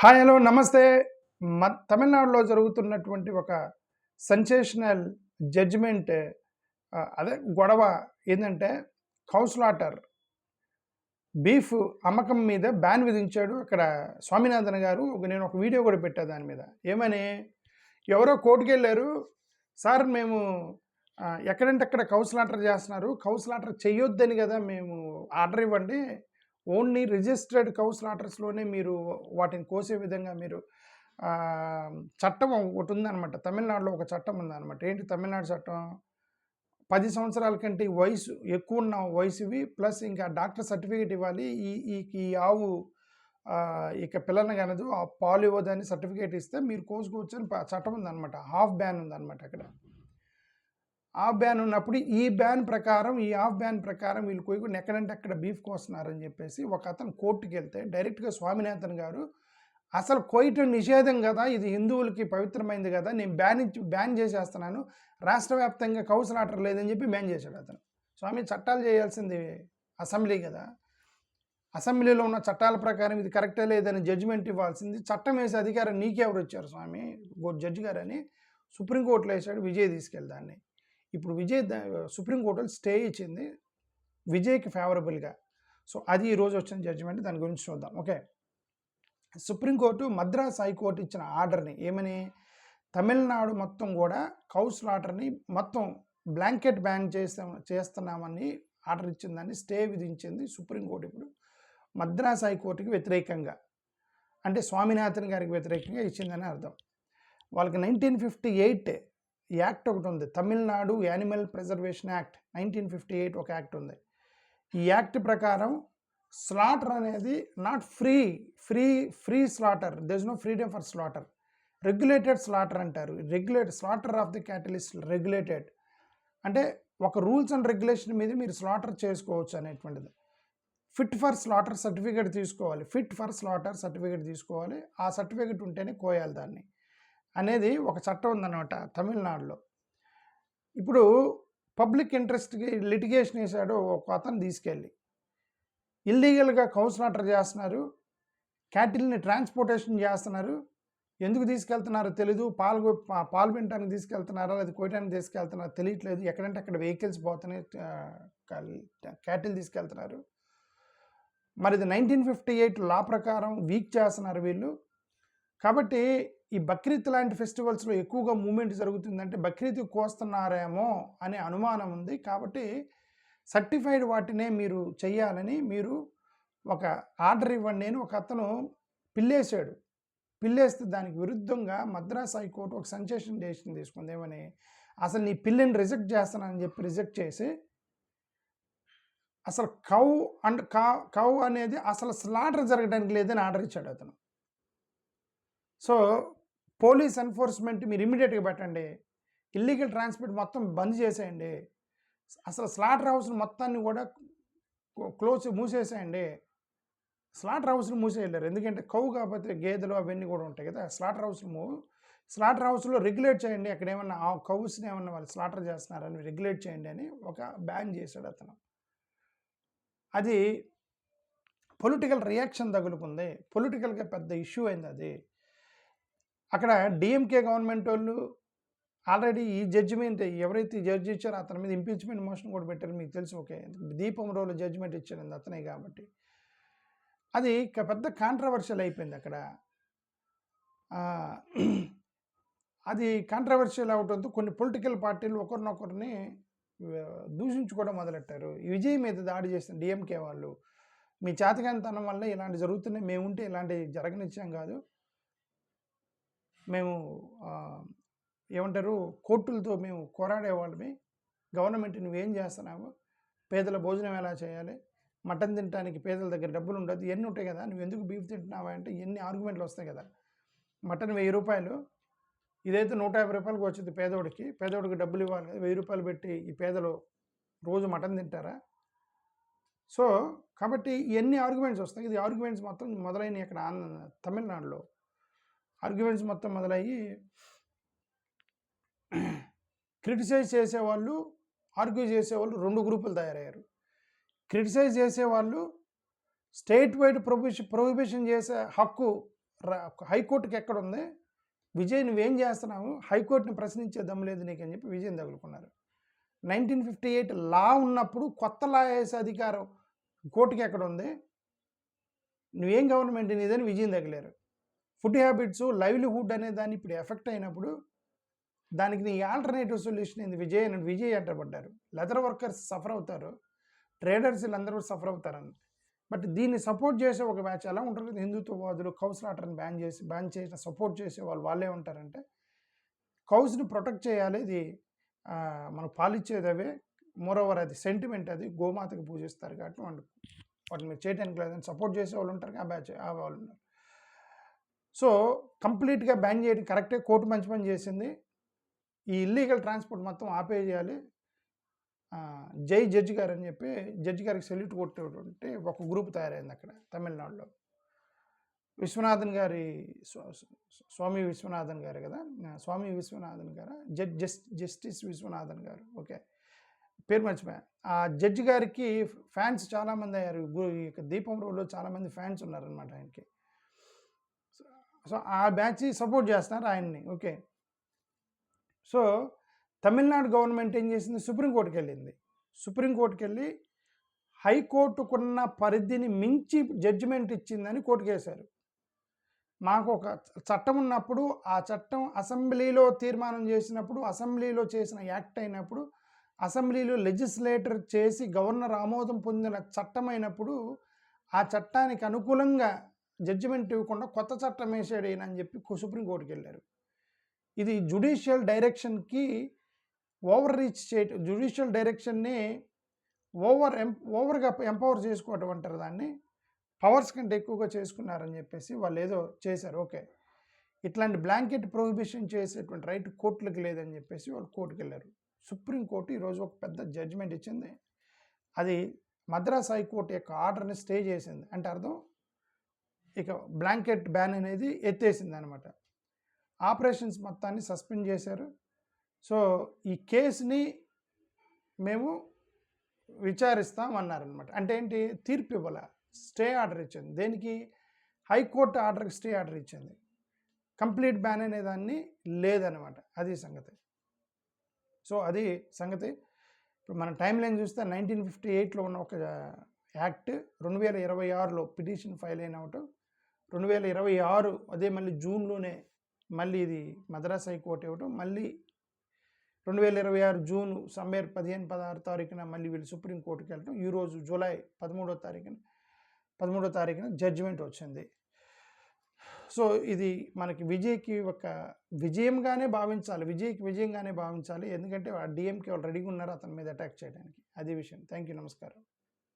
Hi hello నమస్తే. తమిళనాడులో జరుగుతున్నటువంటి ఒక సెన్సేషనల్ జడ్జిమెంట్ అదే గొడవ ఏందంటే కౌ స్లాటర్ బీఫ్ అమ్మకం మీద బ్యాన్ విధించాడు. అక్కడ స్వామినాథన్ గారు నేను ఒక వీడియో కూడా పెట్టా దాని మీద. ఏమని ఎవరో కోర్టుకెళ్ళారు. సార్ మేము ఎక్కడంటే అక్కడ కౌ స్లాటర్ చేస్తున్నారు. కౌ స్లాటర్ చేయొద్దని కదా మేము ఆర్డర్ ఇవ్వండి. ఓన్లీ రిజిస్టర్డ్ కౌ స్లాటర్స్లోనే మీరు వాటిని కోసే విధంగా మీరు చట్టం ఒకటి ఉందన్నమాట. తమిళనాడులో ఒక చట్టం ఉందన్నమాట. ఏంటి తమిళనాడు చట్టం? 10 సంవత్సరాల కంటే వయసు ఎక్కువ ఉన్న వయసువి ప్లస్ ఇంకా డాక్టర్ సర్టిఫికేట్ ఇవ్వాలి. ఈ ఆవు ఇక పిల్లల్ని కనదు, ఆ పాలు ఇవ్వదని సర్టిఫికేట్ ఇస్తే మీరు కోసుకోవచ్చు అని చట్టం ఉందన్నమాట. హాఫ్ బ్యాన్ ఉందన్నమాట అక్కడ. ఆఫ్ బ్యాన్ ఉన్నప్పుడు ఈ ఆఫ్ బ్యాన్ ప్రకారం వీళ్ళు కోయకుండా ఎక్కడంటే అక్కడ బీఫ్ కోస్తున్నారని చెప్పేసి ఒక అతను కోర్టుకి వెళ్తే డైరెక్ట్గా స్వామినాథన్ గారు అసలు కోయటం నిషేధం కదా, ఇది హిందువులకి పవిత్రమైంది కదా, నేను బ్యాన్ చేసేస్తున్నాను, రాష్ట్ర వ్యాప్తంగా కౌ స్లాటర్ లేదని చెప్పి బ్యాన్ చేశాడు అతను. స్వామి చట్టాలు చేయాల్సింది అసెంబ్లీ కదా, అసెంబ్లీలో ఉన్న చట్టాల ప్రకారం ఇది కరెక్టే లేదని జడ్జిమెంట్ ఇవ్వాల్సింది, చట్టం వేసే అధికారం నీకెవరు వచ్చారు స్వామి జడ్జి గారని సుప్రీంకోర్టులో వేసాడు. విజయ్ తీసుకెళ్దాన్ని. ఇప్పుడు సుప్రీంకోర్టులో స్టే ఇచ్చింది విజయ్కి ఫేవరబుల్గా. సో అది ఈరోజు వచ్చిన జడ్జిమెంట్, దాని గురించి చూద్దాం. ఓకే, సుప్రీంకోర్టు మద్రాస్ హైకోర్టు ఇచ్చిన ఆర్డర్ని ఏమని, తమిళనాడు మొత్తం కూడా కౌ స్లాటర్ని మొత్తం బ్లాంకెట్ బ్యాన్ చేస్తున్నామని ఆర్డర్ ఇచ్చిందని స్టే విధించింది సుప్రీంకోర్టు. ఇప్పుడు మద్రాస్ హైకోర్టుకి వ్యతిరేకంగా, అంటే స్వామినాథన్ గారికి వ్యతిరేకంగా ఇచ్చిందని అర్థం. వాళ్ళకి 1958 యాక్ట్ ఒకటి ఉంది, తమిళనాడు యానిమల్ ప్రిజర్వేషన్ యాక్ట్ 1958 ఒక యాక్ట్ ఉంది. ఈ యాక్ట్ ప్రకారం స్లాటర్ అనేది not free slaughter, there is no freedom for slaughter, regulated slaughter అంటారు. Slaughter of the cattle is regulated, అంటే ఒక రూల్స్ అండ్ రెగ్యులేషన్ మీద మీరు స్లాటర్ చేసుకోవచ్చు అనేటువంటిది. ఫిట్ ఫర్ స్లాటర్ సర్టిఫికేట్ తీసుకోవాలి, ఆ సర్టిఫికేట్ ఉంటేనే కోయాలి దాన్ని అనేది ఒక చట్టం ఉందన్నమాట తమిళనాడులో. ఇప్పుడు పబ్లిక్ ఇంట్రెస్ట్కి లిటిగేషన్ వేసాడు ఒక అతను తీసుకెళ్ళి, ఇల్లీగల్గా కౌ స్లాటర్ చేస్తున్నారు, క్యాటిల్ని ట్రాన్స్పోర్టేషన్ చేస్తున్నారు, ఎందుకు తీసుకెళ్తున్నారో తెలీదు, పాలు వినటానికి తీసుకెళ్తున్నారా లేదా కోయటానికి తీసుకెళ్తున్నారో తెలియట్లేదు, ఎక్కడంటే అక్కడ వెహికల్స్ పోతున్నాయి, క్యాటిల్ తీసుకెళ్తున్నారు. మరి ఇది 1958 లా ప్రకారం వీక్ చేస్తున్నారు వీళ్ళు. కాబట్టి ఈ బక్రీద్ లాంటి ఫెస్టివల్స్లో ఎక్కువగా మూమెంట్ జరుగుతుందంటే బక్రీద్ కోస్తున్నారేమో అనే అనుమానం ఉంది. కాబట్టి సర్టిఫైడ్ వాటినే మీరు చెయ్యాలని మీరు ఒక ఆర్డర్ ఇవ్వండి అని ఒక అతను పిల్లేస్తే దానికి విరుద్ధంగా మద్రాస్ హైకోర్టు ఒక సెన్సేషన్ డెసిషన్ తీసుకుంది. ఏమని, అసలు నీ పిల్లిని రిజెక్ట్ చేస్తానని చెప్పి రిజెక్ట్ చేసి అసలు కౌ అనేది అసలు స్లాటర్ జరగడానికి లేదని ఆర్డర్ ఇచ్చాడు అతను. సో పోలీస్ ఎన్ఫోర్స్మెంట్ మీరు ఇమీడియట్గా పెట్టండి, ఇల్లీగల్ ట్రాన్స్పోర్ట్ మొత్తం బంద్ చేసేయండి, అసలు స్లాటర్ హౌస్ని మొత్తాన్ని కూడా మూసేసేయండి. స్లాటర్ హౌస్ని మూసేయలేరు, ఎందుకంటే కౌ కాకపోతే గేదెలు అవన్నీ కూడా ఉంటాయి కదా. స్లాటర్ హౌస్లో రెగ్యులేట్ చేయండి, అక్కడ ఏమన్నా ఆ కౌస్ని ఏమన్నా వాళ్ళు స్లాటర్ చేస్తున్నారని రెగ్యులేట్ చేయండి అని ఒక బ్యాన్ చేశాడు అతను. అది పొలిటికల్ రియాక్షన్ తగులుకుంది, పొలిటికల్గా పెద్ద ఇష్యూ అయింది అది. అక్కడ డిఎంకే గవర్నమెంట్ వాళ్ళు ఆల్రెడీ ఈ జడ్జిమెంట్ ఎవరైతే జడ్జి ఇచ్చారో అతని మీద ఇంపీచ్మెంట్ మోషన్ కూడా పెట్టారు, మీకు తెలుసు. ఓకే, దీపం రోజు జడ్జిమెంట్ ఇచ్చారు అతనే కాబట్టి అది పెద్ద కాంట్రవర్షియల్ అయిపోయింది అక్కడ. అది కాంట్రవర్షియల్ అవడంతో కొన్ని పొలిటికల్ పార్టీలు ఒకరినొకరిని దూషించుకోవడం మొదలెట్టారు. విజయ్ మీద దాడి చేసిన డిఎంకే వాళ్ళు, మీ చేతకానితనం వల్ల ఇలాంటి జరుగుతున్నాయి, మేముంటే ఇలాంటి జరగనిచ్చాం కాదు, మేము ఏమంటారు కోర్టులతో మేము పోరాడేవాళ్ళమి, గవర్నమెంట్ నువ్వేం చేస్తున్నావు, పేదల భోజనం ఎలా చేయాలి, మటన్ తినడానికి పేదల దగ్గర డబ్బులు ఉండదు, ఇవన్నీ ఉంటాయి కదా, నువ్వు ఎందుకు బీఫ్ తింటున్నావా అంటే ఎన్ని ఆర్గ్యుమెంట్లు వస్తాయి కదా. మటన్ 1000 రూపాయలు, ఇదైతే 150 రూపాయలకు వచ్చింది పేదోడికి డబ్బులు ఇవ్వాలి కదా, 1000 రూపాయలు పెట్టి ఈ పేదలు రోజు మటన్ తింటారా? సో కాబట్టి ఇవన్నీ ఆర్గ్యుమెంట్స్ వస్తాయి. ఇది ఆర్గ్యుమెంట్స్ మొత్తం మొదలైనవి అక్కడ తమిళనాడులో. ఆర్గ్యుమెంట్స్ మొత్తం మొదలయ్యి క్రిటిసైజ్ చేసేవాళ్ళు, ఆర్గ్యూ చేసేవాళ్ళు 2 గ్రూపులు తయారయ్యారు. క్రిటిసైజ్ చేసేవాళ్ళు స్టేట్ వైడ్ ప్రొహిబిషన్ చేసే హక్కు హైకోర్టుకి ఎక్కడుంది, విజయ్ నువ్వేం చేస్తున్నావు, హైకోర్టుని ప్రశ్నించే దమ్ము లేదు నీకు అని చెప్పి విజయం తగులుకున్నారు. 1958 లా ఉన్నప్పుడు కొత్త లా వేసే అధికారం కోర్టుకి ఎక్కడ ఉంది, నువ్వేం గవర్నమెంట్ నీదని విజయం తగిలారు. ఫుడ్ హ్యాబిట్స్, లైవ్లీహుడ్ అనే దాన్ని ఇప్పుడు ఎఫెక్ట్ అయినప్పుడు దానికి నీ ఆల్టర్నేటివ్ సొల్యూషన్ ఏంది విజయ్ అని విజయ్ అంటబడ్డారు. లెదర్ వర్కర్స్ సఫర్ అవుతారు, ట్రేడర్స్ వీళ్ళందరూ సఫర్ అవుతారని. బట్ దీన్ని సపోర్ట్ చేసే ఒక బ్యాచ్ ఎలా ఉంటారు, హిందుత్వవాదులు కౌస్ లాటర్ని బ్యాన్ చేసిన సపోర్ట్ చేసే వాళ్ళే ఉంటారంటే కౌస్ని ప్రొటెక్ట్ చేయాలి, ఇది మనం పాలిచ్చేది అవే, మోరోవర్ అది సెంటిమెంట్, అది గోమాతకి పూజిస్తారు కాబట్టి వాటిని మీరు చేయడానికి లేదని సపోర్ట్ చేసే వాళ్ళు ఉంటారు, ఆ బ్యాచ్ ఆ వాళ్ళు ఉన్నారు. సో కంప్లీట్గా బ్యాన్ చేయడం కరెక్టే, కోర్టు మంచి పని చేసింది. ఈ ఇల్లీగల్ ట్రాన్స్పోర్ట్ మొత్తం ఆపేయాలి, జై జడ్జి గారు అని చెప్పి జడ్జి గారికి సెల్యూట్ కొట్టేటువంటి ఒక గ్రూప్ తయారైంది అక్కడ తమిళనాడులో. విశ్వనాథన్ గారి స్వామి విశ్వనాథన్ గారు కదా, స్వామి విశ్వనాథన్ గారు, జస్టిస్ విశ్వనాథన్ గారు, ఓకే పేరు మర్చిపోయా. ఆ జడ్జి గారికి ఫ్యాన్స్ చాలామంది అయ్యారు, ఈ దీపం రోడ్లో చాలామంది ఫ్యాన్స్ ఉన్నారనమాట ఆయనకి. సో ఆ బ్యాచ్ సపోర్ట్ చేస్తున్నారు ఆయన్ని, ఓకే. సో తమిళనాడు గవర్నమెంట్ ఏం చేసింది, సుప్రీంకోర్టుకి వెళ్ళింది. సుప్రీంకోర్టుకి వెళ్ళి హైకోర్టుకున్న పరిధిని మించి జడ్జిమెంట్ ఇచ్చిందని కోర్టుకు వేశారు. మాకు ఒక చట్టం ఉన్నప్పుడు ఆ చట్టం అసెంబ్లీలో తీర్మానం చేసినప్పుడు, అసెంబ్లీలో చేసిన యాక్ట్ అయినప్పుడు, అసెంబ్లీలో లెజిస్లేటర్ చేసి గవర్నర్ ఆమోదం పొందిన చట్టం అయినప్పుడు ఆ చట్టానికి అనుకూలంగా జడ్జిమెంట్ ఇవ్వకుండా కొత్త చట్టం వేసాడు అని చెప్పి సుప్రీంకోర్టుకి వెళ్ళారు. ఇది జ్యుడిషియల్ డైరెక్షన్కి ఓవర్ రీచ్ చేయటం, జ్యుడిషియల్ డైరెక్షన్ని ఓవర్గా ఎంపవర్ చేసుకోవటం అంటారు దాన్ని, పవర్స్ కంటే ఎక్కువగా చేసుకున్నారని చెప్పేసి వాళ్ళు ఏదో చేశారు, ఓకే. ఇట్లాంటి బ్లాంకెట్ ప్రొహిబిషన్ చేసేటువంటి రైట్ కోర్టులకు లేదని చెప్పేసి వాళ్ళు కోర్టుకు వెళ్ళారు. సుప్రీంకోర్టు ఈరోజు ఒక పెద్ద జడ్జిమెంట్ ఇచ్చింది, అది మద్రాస్ హైకోర్టు యొక్క ఆర్డర్ని స్టే చేసింది. అంటే అర్థం ఇక బ్లాంకెట్ బ్యాన్ అనేది ఎత్తేసింది అనమాట. ఆపరేషన్స్ మొత్తాన్ని సస్పెండ్ చేశారు. సో ఈ కేసుని మేము విచారిస్తామన్నారనమాట. అంటే ఏంటి, తీర్పు ఇవ్వాల, స్టే ఆర్డర్ ఇచ్చింది. దేనికి, హైకోర్టు ఆర్డర్కి స్టే ఆర్డర్ ఇచ్చింది. కంప్లీట్ బ్యాన్ అనే దాన్ని లేదనమాట, అది సంగతి. సో అది సంగతి. ఇప్పుడు మన టైం లైన్ చూస్తే 1958లో ఉన్న ఒక యాక్ట్ 2026లో పిటిషన్ ఫైల్ అయిన ఒకటి, 2026 అదే మళ్ళీ జూన్లోనే మళ్ళీ ఇది మద్రాస్ హైకోర్టు ఇవ్వటం, మళ్ళీ 2026 జూన్ సమ్మేర్ 15-16 తారీఖున మళ్ళీ వీళ్ళు సుప్రీంకోర్టుకి వెళ్ళటం, ఈరోజు జూలై 13వ తారీఖున జడ్జిమెంట్ వచ్చింది. సో ఇది మనకి విజయ్కి ఒక విజయంగానే భావించాలి, విజయంగానే భావించాలి. ఎందుకంటే డిఎంకే వాళ్ళు రెడీగా ఉన్నారు అతని మీద అటాక్ చేయడానికి, అది విషయం. థ్యాంక్ యూ, నమస్కారం.